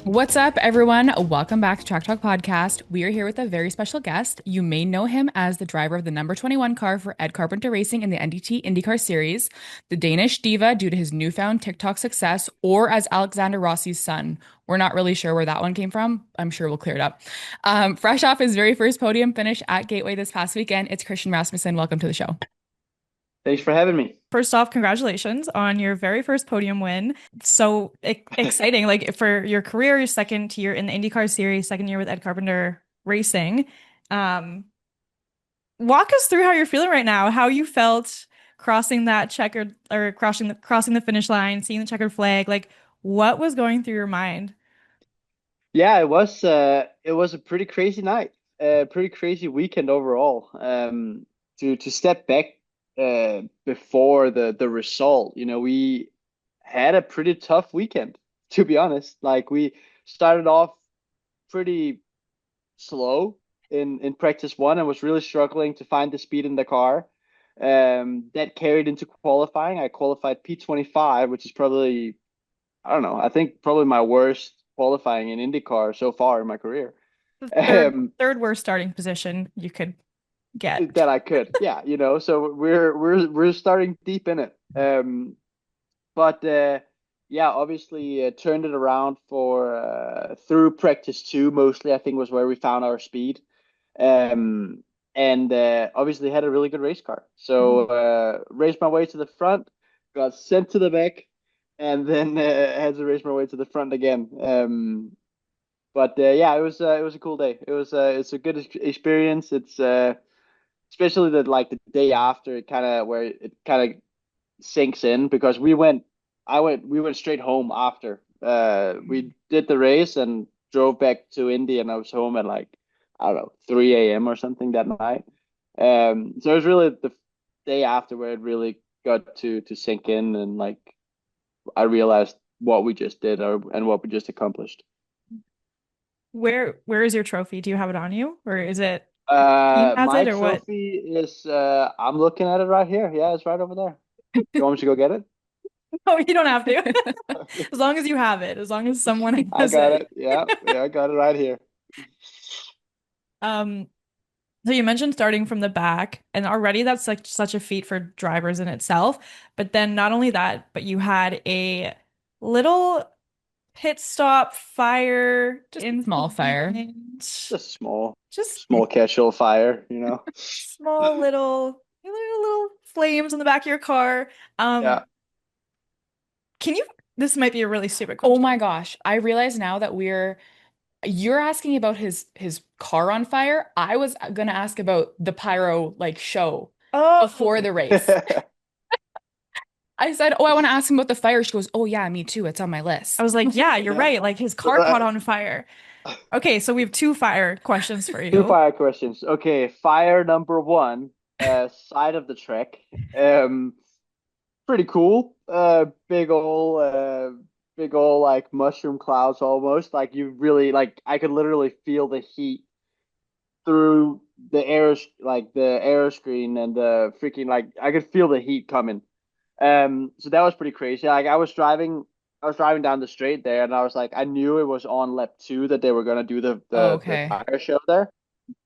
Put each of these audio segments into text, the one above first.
What's up, everyone? Welcome back to Track Talk Podcast. We are here with a very special guest. You may know him as the driver of the number 21 car for Ed Carpenter Racing in the NDT IndyCar Series, the Danish diva due to his newfound TikTok success, or as Alexander Rossi's son. We're not really sure where that one came from. I'm sure we'll clear it up. Fresh off his very first podium finish at Gateway this past weekend, it's Christian Rasmussen. Welcome to the show. Thanks for having me. First off, congratulations on your very first podium win. So exciting, like for your career, your second year in the IndyCar series, second year with Ed Carpenter Racing. Um, Walk us through how you're feeling right now, how you felt crossing that checkered or crossing the finish line, seeing the checkered flag. Like, what was going through your mind? Yeah, it was a pretty crazy night, a pretty crazy weekend overall. To step back before the result, we had a pretty tough weekend, to be honest. Like we started off pretty slow in practice one and was really struggling to find the speed in the car. That carried into qualifying. I qualified P25, which is probably I don't know. I think probably my worst qualifying in IndyCar so far in my career. The third Um, third worst starting position you could get. that I could, yeah, So we're starting deep in it. But yeah, obviously turned it around for through practice two mostly. I think was where we found our speed. And obviously had a really good race car. So raced my way to the front, got sent to the back, and then had to race my way to the front again. But yeah, it was a cool day. It's a good experience. It's especially the day after it kind of sinks in because we went straight home after. We did the race and drove back to Indy, and I was home at like I don't know 3 a.m. or something that night. So it was really the day after where it really got to sink in, and like I realized what we just did and what we just accomplished. Where is your trophy? Do you have it on you, or is it team has My it, or what? trophy is I'm looking at it right here. Yeah, it's right over there. You want me to go get it? Oh, you don't have to. As long as you have it, as long as someone I has got it. it. Yeah, yeah, I got it right here. Um, so you mentioned starting from the back, and already that's like such a feat for drivers in itself. But then not only that, but you had a little pit stop fire Just in small the fire. end. Just small, Just small casual fire. small little flames on the back of your car. Um, Yeah. can you, this might be a really stupid Oh question. my gosh. I realize now that you're asking about his car on fire. I was gonna ask about the pyro like show before Oh, the race. I said, "Oh, I want to ask him about the fire." She goes, "Oh yeah, me too. It's on my I list." was like, yeah, you're Yeah. right. Like his car caught Right. on fire. Okay, so we have two fire questions for Two you. fire questions. Okay, fire number one, side of the track. Um, Pretty cool. Big old like mushroom clouds almost. Like you really like I could literally feel the heat through the air screen and the freaking like I could feel the heat coming. So that was pretty crazy. Like I was driving down the straight there, and I was like, I knew it was on lap two that they were gonna do Oh, the okay. fire show there.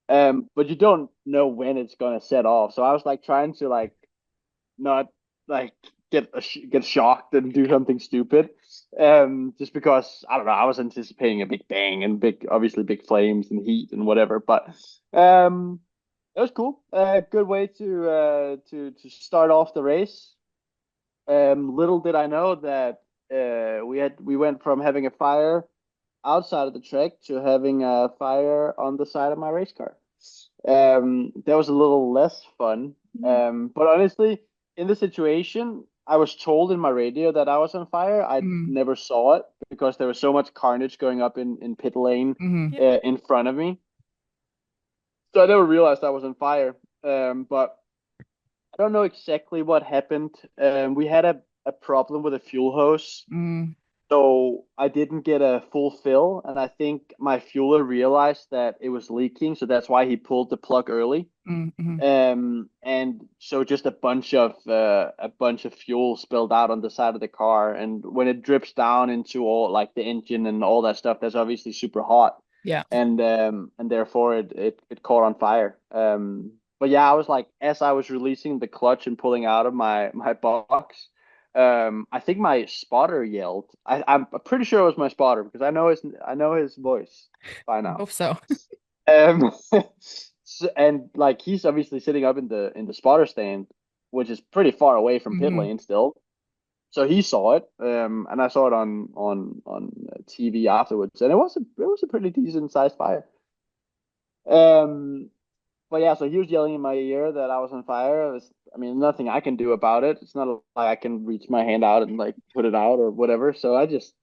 But you don't know when it's gonna set off. So I was like trying to like not like get shocked and do something stupid. Just because I don't know, I was anticipating a big bang and obviously big flames and heat and whatever. But um, it was cool. Good way to start off the race. Little did I know that we went from having a fire outside of the track to having a fire on the side of my race car. That was a little less fun. But honestly, in the situation, I was told in my radio that I was on fire. I Mm, never saw it because there was so much carnage going up in pit lane hmm. Yeah. in front of me. So I never realized I was on fire. But I don't know exactly what happened. We had a problem with a fuel hose. Mm. So I didn't get a full fill, and I think my fueler realized that it was leaking, so that's why he pulled the plug early. Mm-hmm. And so just a bunch of fuel spilled out on the side of the car, and when it drips down into all like the engine and all that stuff, that's obviously super hot, Yeah. and therefore it caught on fire. But yeah, I was like, as I was releasing the clutch and pulling out of my box, I think my spotter yelled. I'm pretty sure it was my spotter because I know his voice by I now. hope so. Um, and like he's obviously sitting up in the spotter stand, which is pretty far away from pit Hmm. lane still. So he saw it, and I saw it on TV afterwards, and it was a pretty decent sized fire. Um, but yeah, so he was yelling in my ear that I was on fire. I mean, nothing I can do about it. It's not like I can reach my hand out and like put it out or whatever. So I just,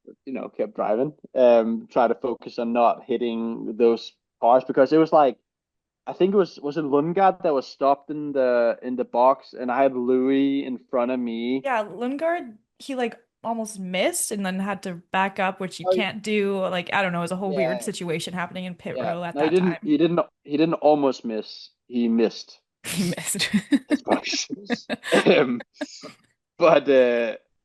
kept driving. Try to focus on not hitting those cars because it was like I think it was it Lundgaard that was stopped in the box, and I had Louis in front of me. Yeah, Lundgaard, he like almost missed and then had to back up, which you Oh, can't do. Like, I don't know, it was a whole weird yeah, situation happening in pit yeah. row at No, he that didn't. time. He didn't. He didn't almost miss. He missed He missed. his box. Um, but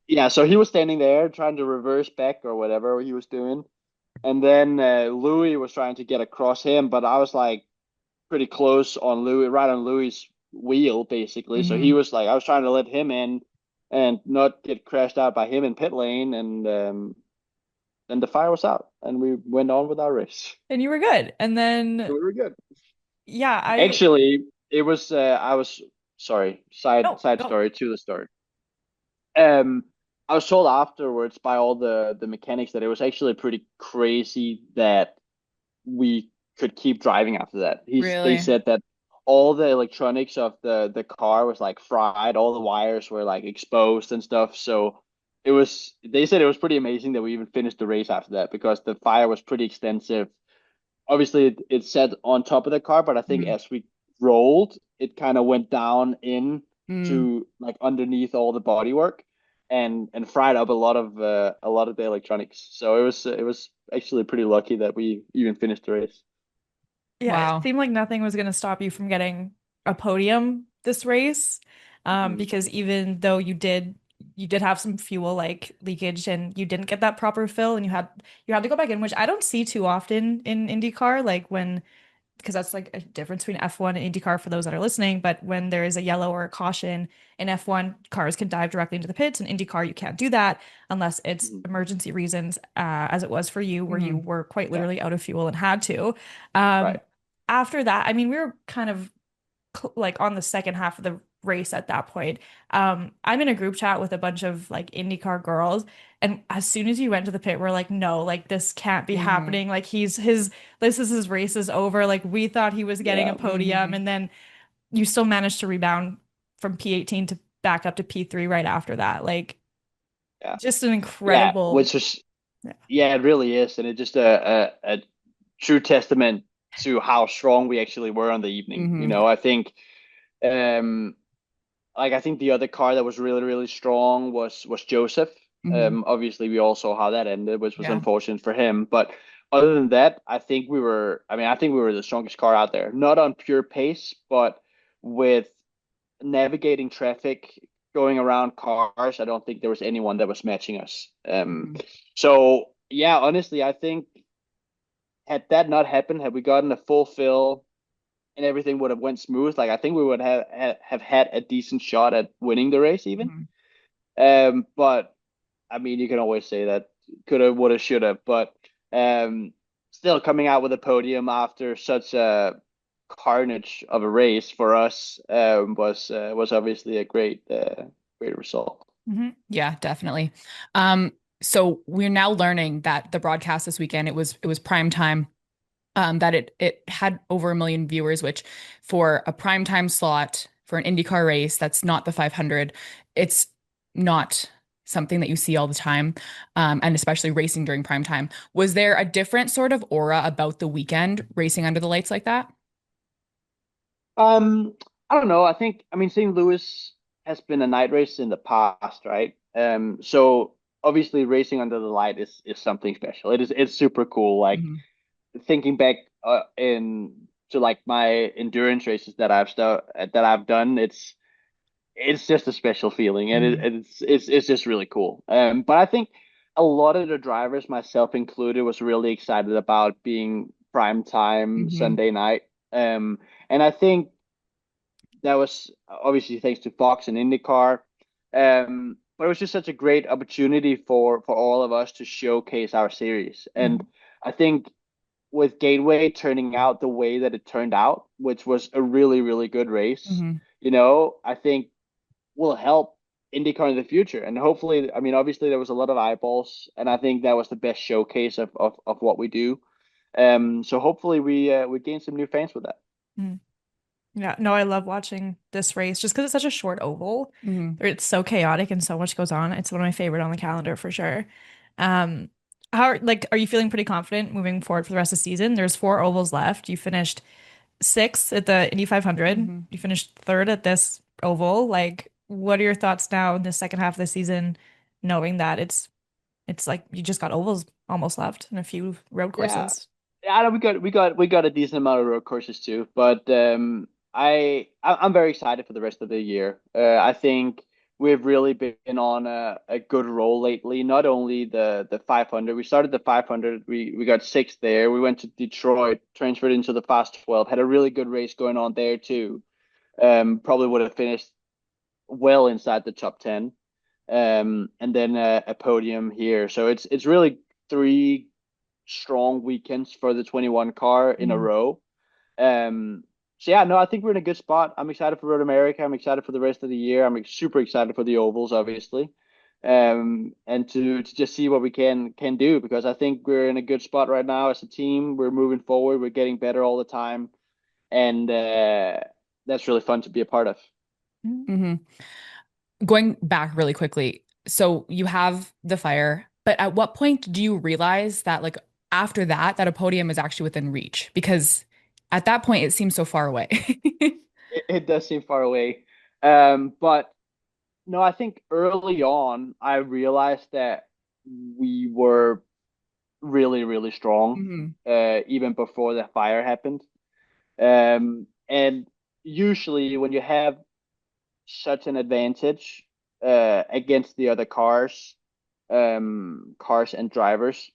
yeah, so he was standing there trying to reverse back or whatever he was doing, and then Louis was trying to get across him, but I was like pretty close on Louis, right on Louis's wheel, basically. So he Hmm. was like, I was trying to let him in and not get crashed out by him in pit lane, and then the fire was out, and we went on with our race. And you were good. And So then, we were good. yeah, Actually, it was I was sorry, side no, side no. story to the story. Um, I was told afterwards by all the mechanics that it was actually pretty crazy that we could keep driving after that. They Really? said that all the electronics of the car was like fried, all the wires were like exposed and stuff. So they said it was pretty amazing that we even finished the race after that because the fire was pretty extensive. Obviously it set on top of the car, but I think Hmm. as we rolled, it kind of went down in Mm. to like underneath all the bodywork and fried up a lot of the electronics. So it was actually pretty lucky that we even finished the race. Yeah, it Wow. seemed like nothing was going to stop you from getting a podium this race. Mhm. Because even though you did have some fuel like leakage and you didn't get that proper fill and you had to go back in, which I don't see too often in IndyCar, like when because that's like a difference between F1 and IndyCar for those that are listening. But when there is a yellow or a caution in F1, cars can dive directly into the pits. In IndyCar, you can't do that unless it's Mhm. emergency reasons, as it was for you, where you Hmm. were quite Yeah, literally out of fuel and had to. Um, right. After that, I mean, we were kind of like on the second half of the race at that point. I'm in a group chat with a bunch of like IndyCar girls, and as soon as you went to the pit, we're like, no, like this can't be Hmm. happening. Like this is his race is over. Like we thought he was getting a Yeah, podium, Hmm. and then you still managed to rebound from P18 to back up to P3 right after that. Like yeah, just an yeah. incredible, Which was yeah. yeah, it really is, and it's just a true testament to how strong we actually were on the evening. Hmm. I think um like I think the other car that was really really strong was Joseph. Hmm. Obviously we all saw how that ended, which was Yeah. unfortunate for him. But other than that, I think we were. I mean, I think we were the strongest car out there. Not on pure pace, but with navigating traffic, going around cars. I don't think there was anyone that was matching us. Hmm. So yeah, honestly, I think had that not happened, had we gotten a full fill and everything would have went smooth, like I think we would have had a decent shot at winning the race even. Hmm. But I mean, you can always say that coulda, woulda, shoulda, but still coming out with a podium after such a carnage of a race for us was obviously a great result. Yeah, definitely. Um, so we're now learning that the broadcast this weekend, it was prime time. That it had over 1 million viewers, which for a prime time slot for an IndyCar race, that's not the 500. It's not something that you see all the time, and especially racing during prime time. Was there a different sort of aura about the weekend racing under the lights like that? Um, I don't know. I mean, St. Louis has been a night race in the past, right? So obviously racing under the light is something special. It's super cool. Like Hmm. thinking back in to like my endurance races that I've done, it's just a special feeling, and Hmm. it's just really cool. But I think a lot of the drivers, myself included, was really excited about being prime time Hmm. Sunday night. Um, and I think that was obviously thanks to Fox and IndyCar. But it was just such a great opportunity for all of us to showcase our series. And Hmm. I think with Gateway turning out the way that it turned out, which was a really, really good race, Hmm. I think will help IndyCar in the future. And hopefully, I mean, obviously there was a lot of eyeballs, and I think that was the best showcase of what we do. So hopefully we gain some new fans with that. Mm. Yeah, no, I love watching this race just because it's such a short oval. Hmm. It's so chaotic and so much goes on. It's one of my favorite on the calendar for sure. Um, are you feeling pretty confident moving forward for the rest of the season? There's four ovals left. You finished sixth at the Indy 500. Hmm. You finished third at this oval. Like, what are your thoughts now in the second half of the season, knowing that it's like you just got ovals almost left and a few road Yeah, courses. yeah, we got a decent amount of road courses too, but I'm very excited for the rest of the year. I think we've really been on a good roll lately. Not only the 500, we started the 500, we got sixth there. We went to Detroit, transferred into the Fast 12, had a really good race going on there too. Probably would have finished well inside the top 10. And then a podium here. So it's really three strong weekends for the 21 car in a Hmm. row. Um, so yeah, no, I think we're in a good spot. I'm excited for Road America. I'm excited for the rest of the year. I'm super excited for the ovals, obviously. And to just see what we can do because I think we're in a good spot right now as a team. We're moving forward. We're getting better all the time, and that's really fun to be a part of. Mm. Hmm. Going back really quickly, so you have the fire, but at what point do you realize that like after that that a podium is actually within reach? Because at that point it seems so far away. It does seem far away, but no, I think early on I realized that we were really, really strong, Hmm. even before the fire happened. And usually, when you have such an advantage against the other cars and drivers,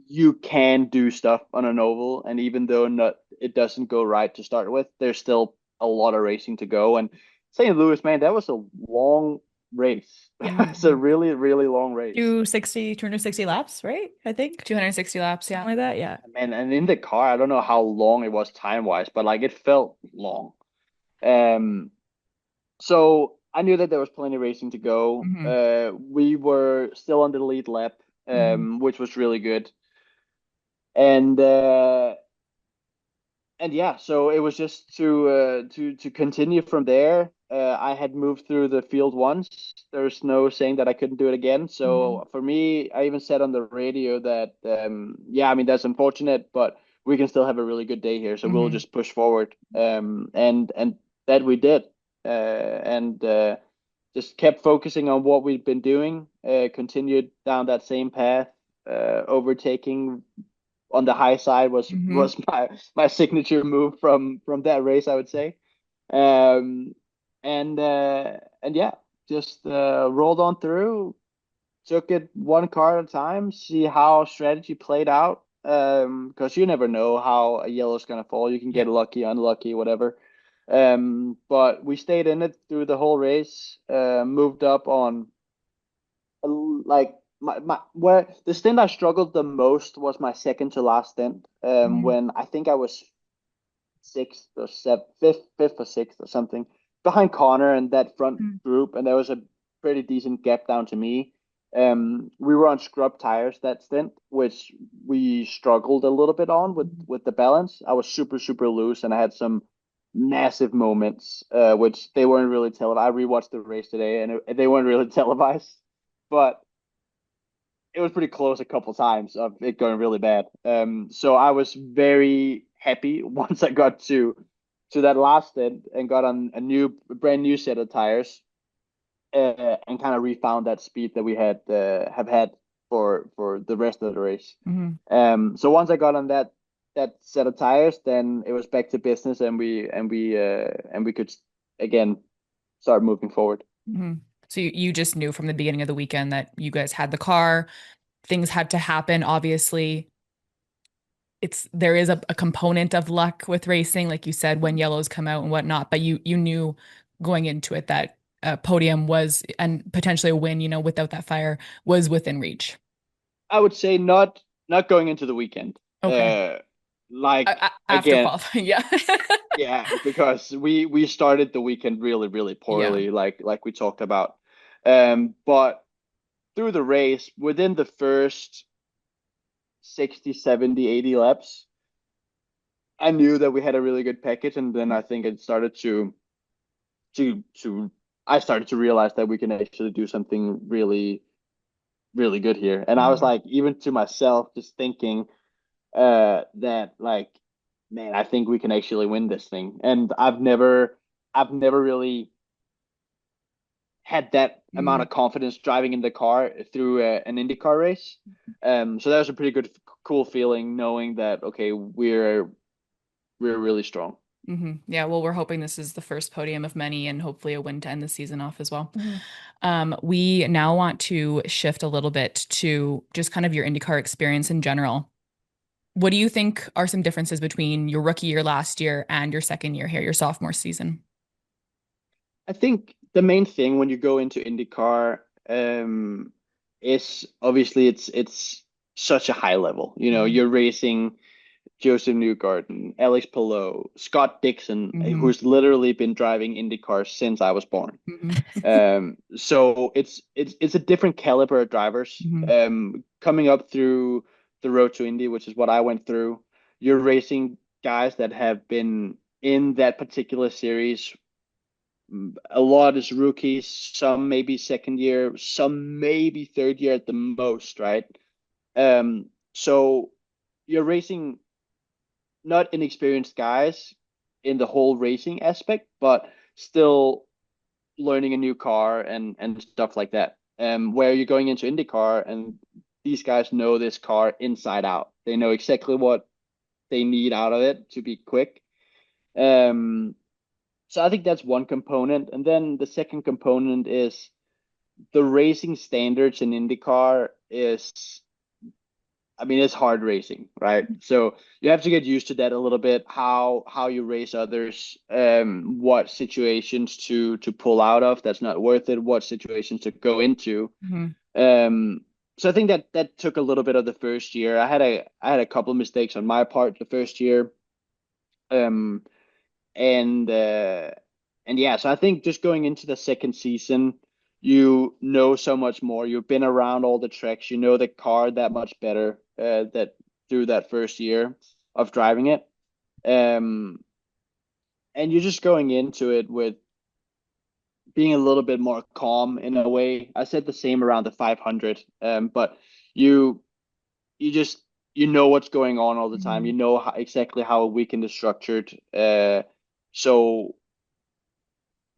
you can do stuff on an oval. And even though not it doesn't go right to start with, there's still a lot of racing to go. And St. Louis, man, that was a long race. It's a Hmm. really, really long race. 260 laps, right? I think 260 laps, something yeah. like that. Yeah. And in the car, I don't know how long it was time wise, but like it felt long. Um, so I knew that there was plenty of racing to go. Hmm. We were still on the lead lap, Hmm. which was really good. And and yeah, so it was just to continue from there. I had moved through the field once. There's no saying that I couldn't do it again. Hmm. So for me, I even said on the radio that yeah, I mean that's unfortunate, but we can still have a really good day here. So we'll Hmm. just push forward. And that we did. And just kept focusing on what we've been doing. Continued down that same path. Overtaking on the high side was Hmm. was my signature move from that race, I would say. Um, and yeah, just rolled on through, took it one car at a time, see how strategy played out. Because you never know how a yellow's gonna fall. You can Yeah. get lucky, unlucky, whatever. But we stayed in it through the whole race. Moved up on like my where the stint I struggled the most was my second to last stint. Hmm. When I think I was sixth or seventh, fifth or sixth or something behind Connor and that front Mm. group, and there was a pretty decent gap down to me. We were on scrub tires that stint, which we struggled a little bit on with the balance. I was super loose, and I had some massive moments, which they weren't really televised. I rewatched the race today, and they weren't really televised, but it was pretty close a couple times of it going really bad. So I was very happy once I got to that last stint and got on a brand new set of tires. and kind of refound that speed that we had have had for the rest of the race. Hmm. So once I got on that set of tires, then it was back to business, and we could again start moving forward. Hmm. So you just knew from the beginning of the weekend that you guys had the car, things had to happen. Obviously, there is a component of luck with racing, like you said, when yellows come out and whatnot, but you knew going into it that a podium was and potentially a win, without that fire was within reach. I would say not going into the weekend. Okay. Like After again, qualifying, yeah. yeah, because we started the weekend really, really Yeah. poorly, like we talked about. But through the race, within the first 60, 70, 80 laps, I knew that we had a really good package, and then I think it started to I started to realize that we can actually do something really, really good here. And I was Mhm. like, even to myself, just thinking that like, man, I think we can actually win this thing. And I've never really had that amount Mhm. of confidence driving in the car through an IndyCar race. So that was a pretty good, cool feeling knowing that okay, we're really strong. Yeah, well, we're hoping this is the first podium of many and hopefully a win to end the season off as well. Mhm. We now want to shift a little bit to just kind of your IndyCar experience in general. What do you think are some differences between your rookie year last year and your second year here, your sophomore season? I think the main thing when you go into IndyCar is obviously it's such a high level. You know, Hmm. you're racing Joseph Newgarden, Alex Palou, Scott Dixon, Hmm. who's literally been driving IndyCar since I was born. Hmm. So it's a different caliber of drivers. Hmm. Coming up through the road to Indy, which is what I went through, you're racing guys that have been in that particular series. A lot is rookies, some maybe second year, some maybe third year at the most, right? So you're racing not inexperienced guys in the whole racing aspect, but still learning a new car and stuff like that. Where you're going into IndyCar and these guys know this car inside out. They know exactly what they need out of it to be quick. Um, so I think that's one component. And then the second component is the racing standards in IndyCar is, I mean, it's hard racing, right? So you have to get used to that a little bit, how you race others, what situations to pull out of that's not worth it, what situations to go into. Hmm. Um, so I think that took a little bit of the first year. I had a couple of mistakes on my part the first year. Um, and uh, and yeah, so I think just going into the second season, you know so much more. You've been around all the tracks. You know the car that much better. That through that first year of driving it. Um, and you're just going into it with being a little bit more calm in a way. I said the same around the 500. But you you just you know what's going on all the time. You Hmm. know exactly how a weekend is structured. So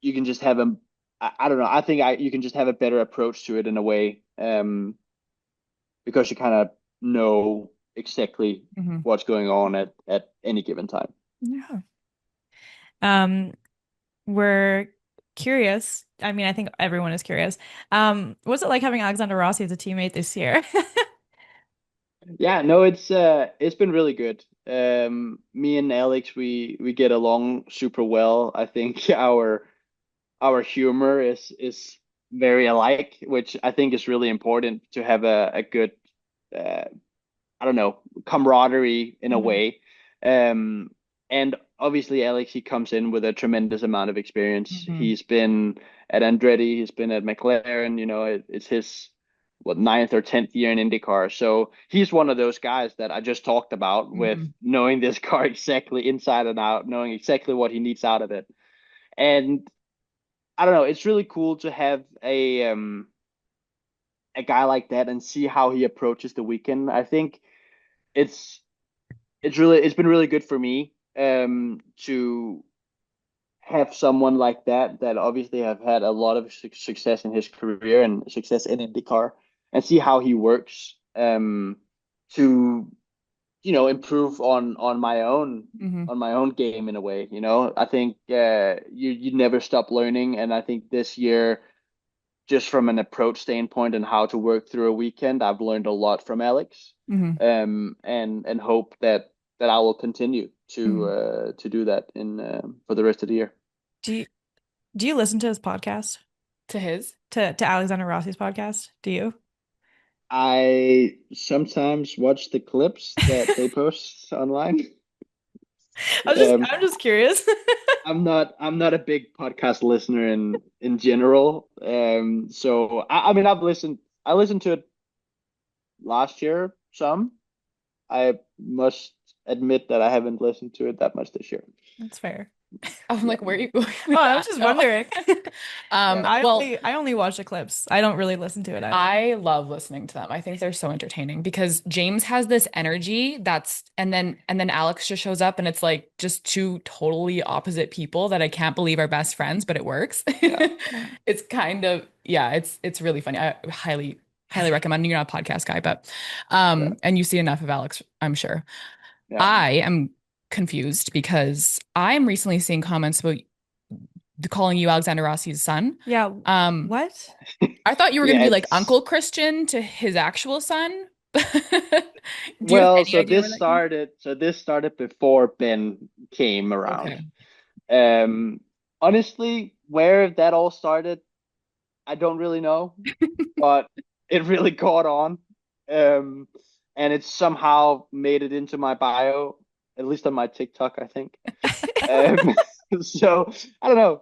you can just have a I don't know. I think you can just have a better approach to it in a way, because you kind of know exactly Hmm. what's going on at any given time. Yeah. Um, we're curious. I mean, I think everyone is curious. What's it like having Alexander Rossi as a teammate this year? Yeah, no, it's been really good. Me and Alex, we get along super well. I think our humor is very alike, which I think is really important to have a good uh, I don't know, camaraderie in a Mhm. way. Um, and obviously, Alex, he comes in with a tremendous amount of experience. Hmm. He's been at Andretti, he's been at McLaren, it's his what ninth or tenth year in IndyCar. So he's one of those guys that I just talked about with Hmm. knowing this car exactly inside and out, knowing exactly what he needs out of it. And I don't know, it's really cool to have a guy like that and see how he approaches the weekend. I think it's it's been really good for me to have someone like that obviously have had a lot of success in his career and success in IndyCar, and see how he works, to improve Hmm. on my own game in a way. I think you never stop learning, and I think this year, just from an approach standpoint and how to work through a weekend, I've learned a lot from Alex, Hmm. and hope that I will continue Hmm. to do that in for the rest of the year. Do you do you listen to his podcast? To his. To Alexander Rossi's podcast? Do you? I sometimes watch the clips that they post online. Um, I'm just curious. I'm not a big podcast listener in general. So I mean I listened to it last year some. I must admit that I haven't listened to it that much this year. That's fair. I'm Yeah, like, where are you going Oh, with I was that? just No. wondering. yeah, Well, I only watch the clips. I don't really listen to it. I love listening to them. I think they're so entertaining because James has this energy that's and then Alex just shows up and it's like just two totally opposite people that I can't believe are best friends, but it works. yeah, Yeah. It's kind of yeah, it's really funny. I highly recommend. You're not a podcast guy, but yeah, and you see enough of Alex, I'm sure. yeah. I am confused because I'm recently seeing comments about calling you Alexander Rossi's son. Yeah. Um, What? I thought you were going to Yeah, be like it's Uncle Christian to his actual son. Do you have well, any idea where that came from? so this started before Ben came around. Okay. Um, Honestly, where that all started, I don't really know, but it really caught on. Um, and it somehow made it into my bio, at least on my TikTok, I think. Um, so I don't know.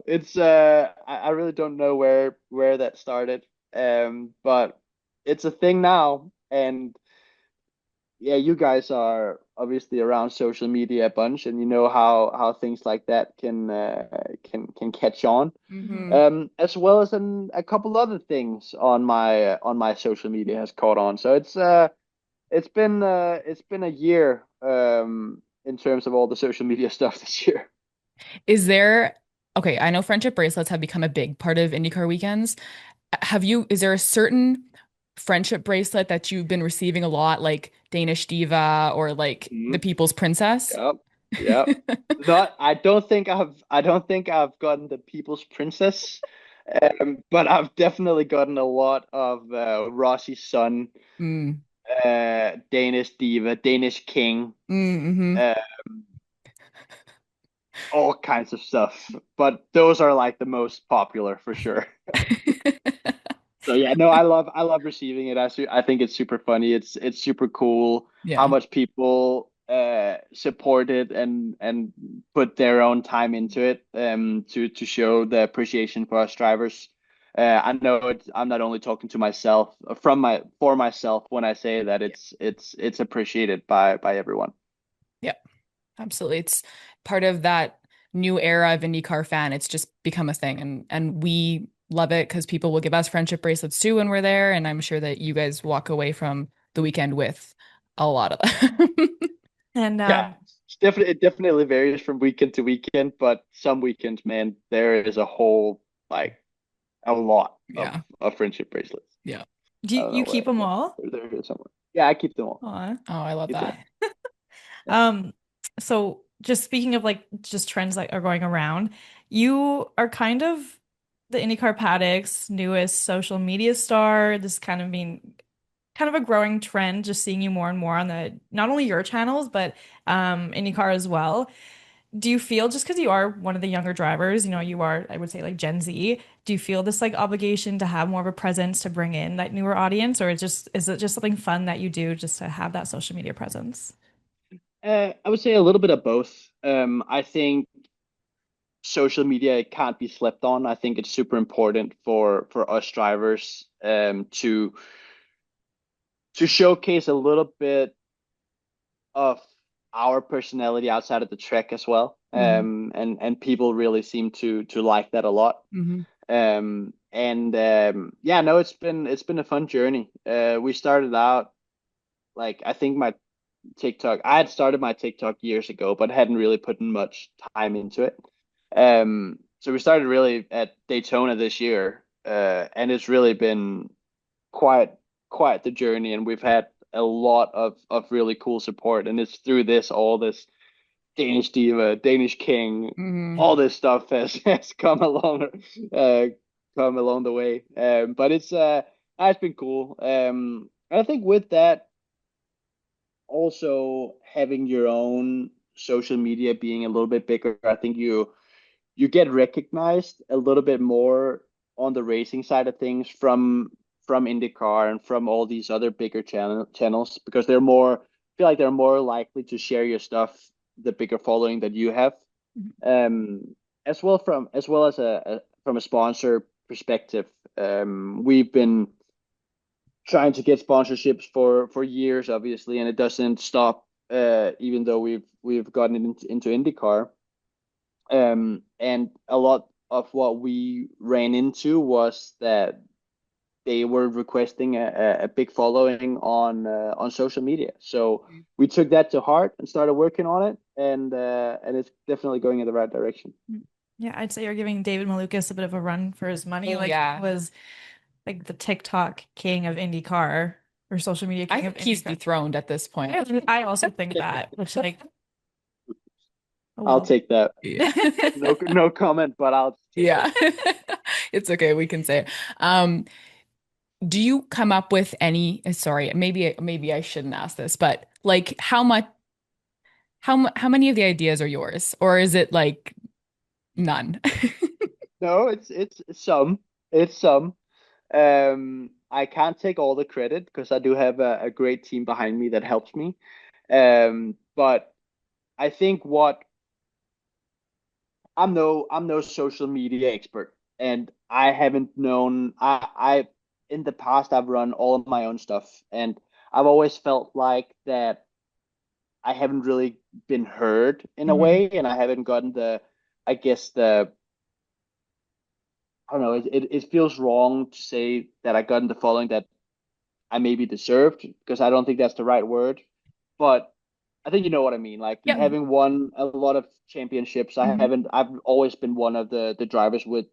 I really don't know where that started. But it's a thing now, and yeah, you guys are obviously around social media a bunch, and you know how things like that can catch on, Hmm. as well as a couple other things on my social media has caught on. So it's been a year, in terms of all the social media stuff this year. Is there, okay, I know friendship bracelets have become a big part of IndyCar weekends. Is there a certain friendship bracelet that you've been receiving a lot, like Danish Diva or like the Mhm. People's Princess? Yep. Yep. Not, I don't think I've gotten the People's Princess, but I've definitely gotten a lot of Rossi's son, Mm, Danish Diva, Danish King, mm-hmm. uh, all kinds of stuff. But those are like the most popular for sure. So yeah, no, I love receiving it. I think it's super funny. It's super cool how Yeah. much people support it and put their own time into it, to show the appreciation for us drivers. I know I'm not only talking to myself, for myself when I say that Yeah. it's appreciated by everyone. Yeah. Absolutely. It's part of that new era of IndyCar fan. It's just become a thing and we love it because people will give us friendship bracelets too when we're there. And I'm sure that you guys walk away from the weekend with a lot of them. And Yeah, it definitely varies from weekend to weekend, but some weekends, man, there is a whole, like, a lot Yeah. of friendship bracelets. Yeah. do I you, don't know you where keep them all? they're here somewhere. Yeah, I keep them all. Aw. Oh, I love Keep them that. all. Yeah. Um, so just speaking of like just trends that are going around, you are kind of the IndyCar Paddock's newest social media star. This kind of being kind of a growing trend, just seeing you more and more on the not only your channels, but IndyCar as well. Do you feel just because you are one of the younger drivers, you are, I would say like Gen Z, do you feel this like obligation to have more of a presence to bring in that newer audience, or is it just something fun that you do just to have that social media presence? I would say a little bit of both. I think social media can't be slept on. I think it's super important for us drivers, to showcase a little bit of our personality outside of the track as well. Hmm. And people really seem to like that a lot. Hmm. And Yeah, no, it's been a fun journey. We started out, like, I think I had started my TikTok years ago, but hadn't really put much time into it. So we started really at Daytona this year, and it's really been quite quite the journey, and we've had a lot of really cool support, and it's through this all this Danish diva, Danish king, Hmm. all this stuff has uh come along the way. But it's been cool. I think with that also having your own social media being a little bit bigger, I think you get recognized a little bit more on the racing side of things from IndyCar and from all these other bigger channels because they're more feel like they're more likely to share your stuff the bigger following that you have um as well as a from a sponsor perspective. We've been trying to get sponsorships for years obviously, and it doesn't stop even though we've gotten into IndyCar. And a lot of what we ran into was that they were requesting a big following on social media. So we took that to heart and started working on it, and it's definitely going in the right direction. Yeah, I'd say you're giving David Malukas a bit of a run for his money. Oh Like he yeah. was like the TikTok king of IndyCar or social media I king of think he's IndyCar. dethroned at this point. I also think that, which like, oh I'll well. take that. Yeah. No comment, but I'll take it. Yeah. It's okay, we can say it. Do you come up with any, sorry, maybe I shouldn't ask this, but like how many of the ideas are yours? Or is it like none? No, it's some. It's some. I can't take all the credit because I do have a great team behind me that helps me. But I think what I'm no social media expert, and I haven't known I in the past I've run all of my own stuff, and I've always felt like that I haven't really been heard in a Hmm. way, and I haven't gotten the I guess the I don't know, it feels wrong to say that I gotten the following that I maybe deserved because I don't think that's the right word. But I think you know what I mean. Like Yep. having won a lot of championships, Hmm. I've always been one of the drivers with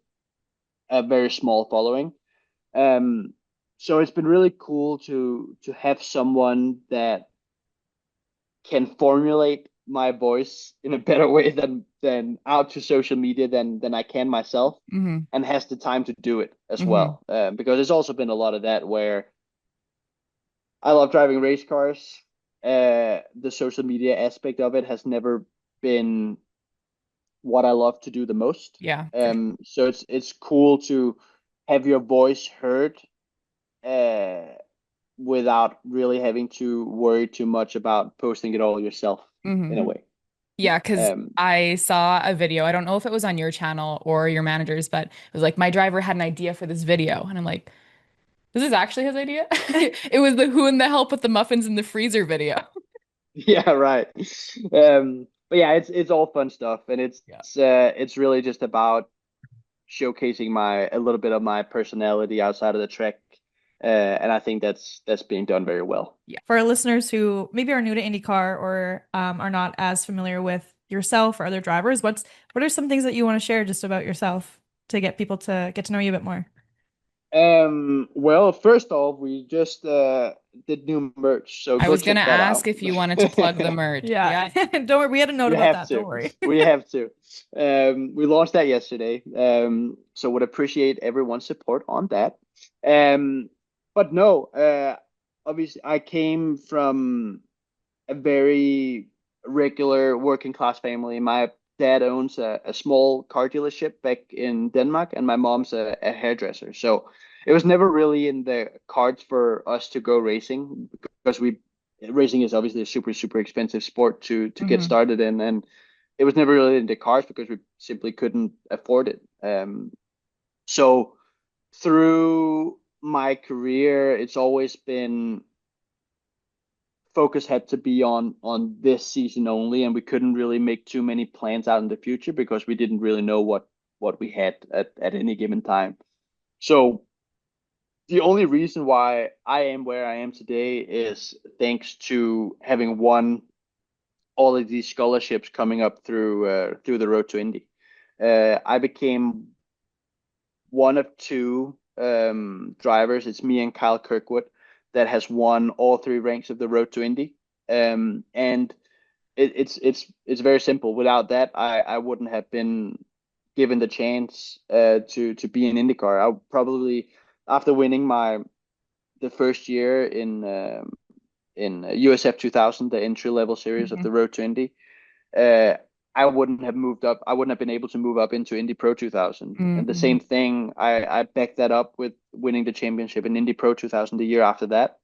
a very small following. Um, so it's been really cool to have someone that can formulate my voice in a better way than out to social media than I can myself, Hmm. and has the time to do it as Hmm. well. Because there's also been a lot of that where I love driving race cars. The social media aspect of it has never been what I love to do the most. Yeah, for sure. So it's cool to have your voice heard uh, without really having to worry too much about posting it all yourself in Hmm. a way. Yeah, because Um, I saw a video. I don't know if it was on your channel or your manager's, but it was like my driver had an idea for this video. And I'm like, this is actually his idea? It was the who in the help with the muffins in the freezer video. yeah, right. But yeah, it's all fun stuff, and Yeah. it's really just about showcasing my a little bit of my personality outside of the track, and I think that's being done very well. Yeah. For our listeners who maybe are new to IndyCar or are not as familiar with yourself or other drivers, what are some things that you want to share just about yourself to get people to get to know you a bit more? Well, first off, we just did new merch, so I go was gonna check that ask out. if you wanted to plug the merch. Yeah. Yeah. Don't worry, we had a note We about have that. Don't to. worry. We have to. We launched that yesterday. So would appreciate everyone's support on that. Um, but no, obviously I came from a very regular working class family. My dad owns a small car dealership back in Denmark, and my mom's a hairdresser. So it was never really in the cards for us to go racing because we racing is obviously a super expensive sport to get Hmm. started in, and it was never really in the cards because we simply couldn't afford it. So through my career, it's always been focus had to be on this season only, and we couldn't really make too many plans out in the future because we didn't really know what we had at any given time. So the only reason why I am where I am today is thanks to having won all of these scholarships coming up through the road to Indy. I became one of two drivers. It's me and Kyle Kirkwood that has won all three ranks of the Road to Indy. And it's very simple. Without that, I wouldn't have been given the chance to be in IndyCar. I probably, after winning my the first year in USF 2000, the entry level series of Mhm. the Road to Indy, uh, I wouldn't have moved up. I wouldn't have been able to move up into Indy Pro 2000. And the Mhm. same thing, I backed that up with winning the championship in Indy Pro 2000 the year after that.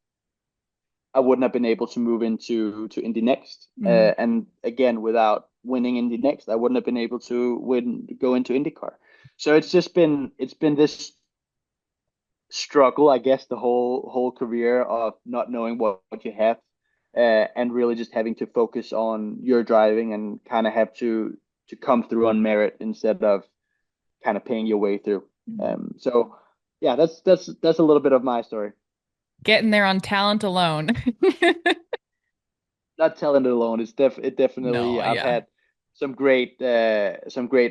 I wouldn't have been able to move to Indy Next. Mhm. And again, without winning Indy Next, I wouldn't have been able to go into IndyCar. So it's been this struggle, I guess, the whole career of not knowing what you have, and really just having to focus on your driving and kind of have to come through on merit instead of kind of paying your way through. So yeah, that's a little bit of my story. Getting there on talent alone. Not telling it alone. It definitely No, I've yeah. had some great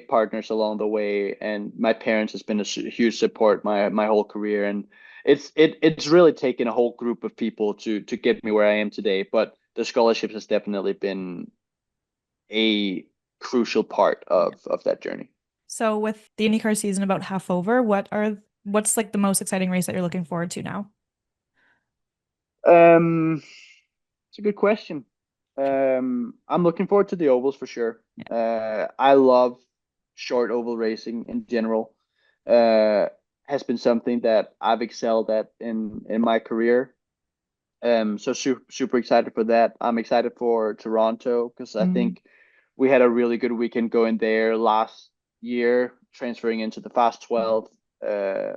partners along the way, and my parents has been a huge support my whole career, and it's really taken a whole group of people to get me where I am today. But the scholarships has definitely been a crucial part of that journey. So with the IndyCar season about half over, what's like the most exciting race that you're looking forward to now? Um, it's a good question. I'm looking forward to the ovals for sure. Yeah. I love short oval racing in general. Uh, has been something that I've excelled at in my career. So super excited for that. I'm excited for Toronto because I Mhm. think we had a really good weekend going there last year, transferring into the Fast 12, uh,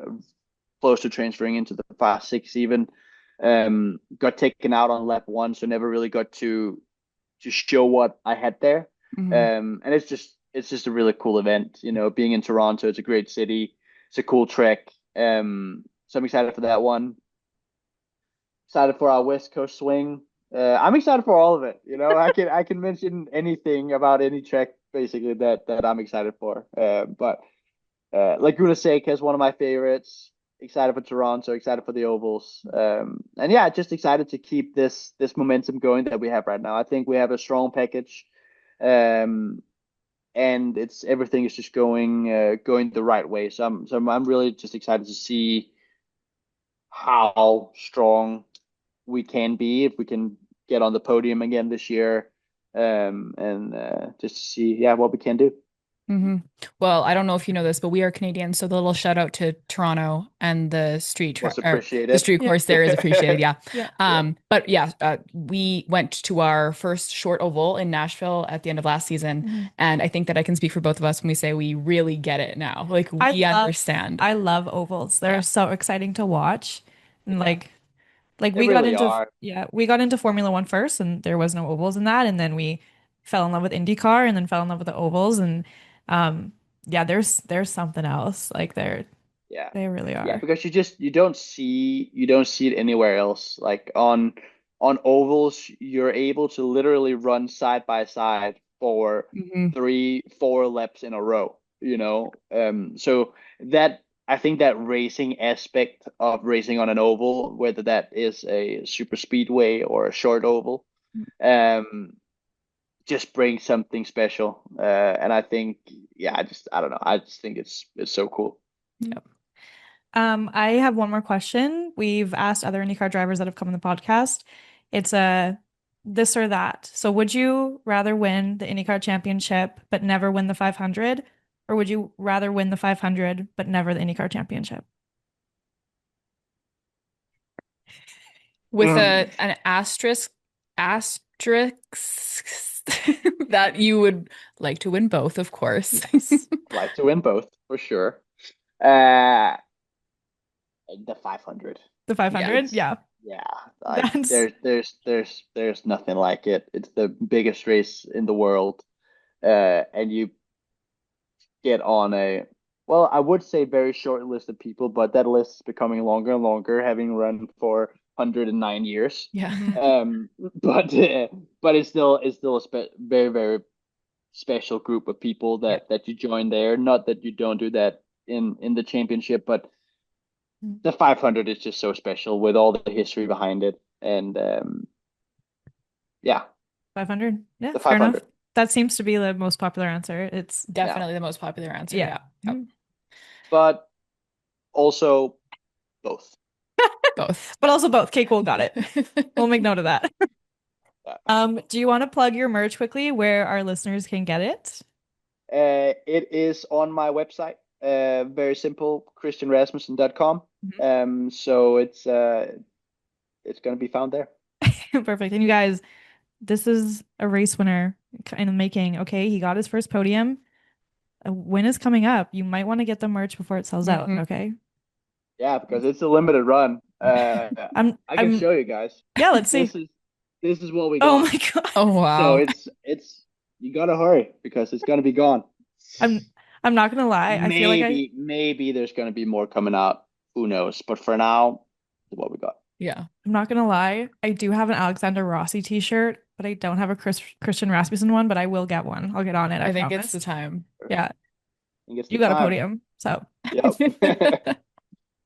close to transferring into the Fast 6 even. Got taken out on lap one, so never really got to show what I had there. Mhm. And it's just a really cool event. You know, being in Toronto, it's a great city. It's a cool trek. So I'm excited for that one. Excited for our West Coast swing. I'm excited for all of it. You know, I can mention anything about any track basically that I'm excited for. But Laguna Seca is one of my favorites. Excited for Toronto. Excited for the ovals. And yeah, just excited to keep this momentum going that we have right now. I think we have a strong package, um, and it's everything is just going the right way. So I'm really just excited to see how strong we can be if we can get on the podium again this year, and just to see yeah what we can do. hmm Well, I don't know if you know this, but we are Canadian, so the little shout out to Toronto and the street tra Was or the appreciated. street Yeah. course there is appreciated. Yeah. Yeah. Yeah. But yeah, we went to our first short oval in Nashville at the end of last season, Mhm. and I think that I can speak for both of us when we say we really get it now. Like I we love understand. I love ovals. They're Yeah. so exciting to watch. And Yeah, like they we got really into are. yeah, we got into Formula One first and there was no ovals in that. And then we fell in love with IndyCar and then fell in love with the ovals. And um yeah, there's something else. Like Yeah. they really Yeah, are. because you don't see it anywhere else. Like on ovals, you're able to literally run side by side for hmm 3, 4 laps in a row, you know. So that I think that racing aspect of racing on an oval, whether that is a super speedway or a short oval, um, just brings something special. And I think, yeah, I don't know. I just think it's so cool. Yep. I have one more question. We've asked other IndyCar drivers that have come on the podcast. It's a this or that. So would you rather win the IndyCar championship but never win the 500? Or would you rather win the 500 but never the IndyCar championship? With Um, a an asterisk that you would like to win both, of course. Yes. I'd like to win both for sure. Uh, the 500. The 500? It's Yeah. yeah, like That's there's nothing like it. It's the biggest race in the world, and you get on a well, I would say very short list of people, but that list is becoming longer and longer, having run for 109 years. Yeah. mhm. But but it's still a very very special group of people that you join there. Not that you don't do that in the championship, but the 500 is just so special with all the history behind it. And yeah, 500. Yeah, the fair enough. 500. That seems to be the most popular answer. It's Definitely the most popular answer. yeah. Yeah. But also both. Both. But also both. Okay, cool, got it. We'll make note of that. Do you want to plug your merch quickly where our listeners can get it? It is on my website. Very simple, christianrasmussen.com. So it's going to be found there. Perfect. And you guys, this is a race winner in the making. Okay, he got his first podium. A win is coming up. You might want to get the merch before it sells out. Okay. Yeah, because it's a limited run. I can show you guys. Yeah, let's see. This is what we got. Oh my God. Oh wow. So it's you gotta hurry because it's gonna be gone. I'm not gonna lie. I feel like maybe there's gonna be more coming out. Who knows? But for now, this is what we got. Yeah. I'm not gonna lie. I do have an Alexander Rossi t-shirt, but I don't have a Christian Rasmussen one, but I will get one. I'll get on it. I think promise. it's the time. Yeah. You got a podium. So yep.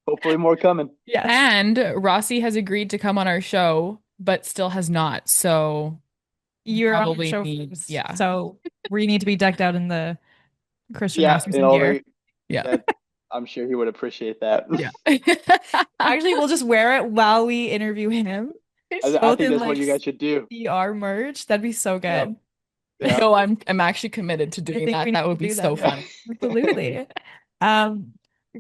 Hopefully more coming. Yes. And Rossi has agreed to come on our show, but still has not. So you're probably on the show need, first. yeah. So we need to be decked out in the Christian Yeah, Rasmussen gear. Yeah. I'm sure he would appreciate that. Yeah. Actually, we'll just wear it while we interview him. I think that's what you guys should do. PR merch. That'd be so good. Yeah. No, I'm actually committed to doing that. That would be so fun. Absolutely.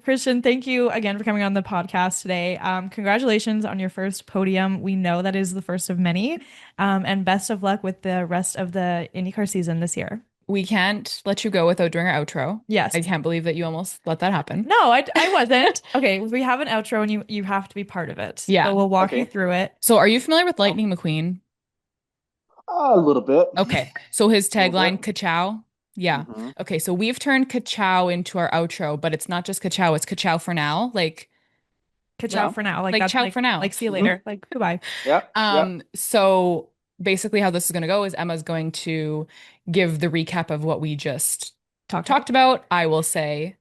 Christian, thank you again for coming on the podcast today. Congratulations on your first podium. We know that is the first of many. And best of luck with the rest of the IndyCar season this year. We can't let you go without doing our outro. Yes. I can't believe that you almost let that happen. No, I wasn't. Okay, we have an outro and you have to be part of it. Yeah. So we'll walk you through it. So are you familiar with Lightning McQueen? A little bit. Okay. So his tagline, Ka-chow. Yeah. Mm-hmm. Okay. So we've turned Ka-chow into our outro, but it's not just Ka-chow, it's Ka-chow for now. Like Ka-chow for now. Like chow for now. Like see you later. Like goodbye. Yeah. So basically how this is going to go is Emma's going to give the recap of what we just talked about. I will say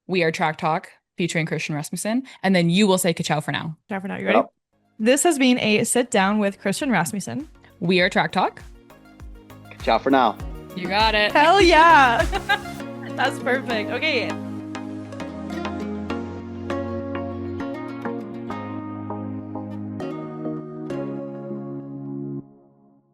we are Track Talk featuring Christian Rasmussen, and then you will say Ka-chow for now. Ciao for now. You ready? Yep. This has been a sit down with Christian Rasmussen. We are Track Talk. Ciao for now. You got it. Hell yeah. That's perfect. Okay.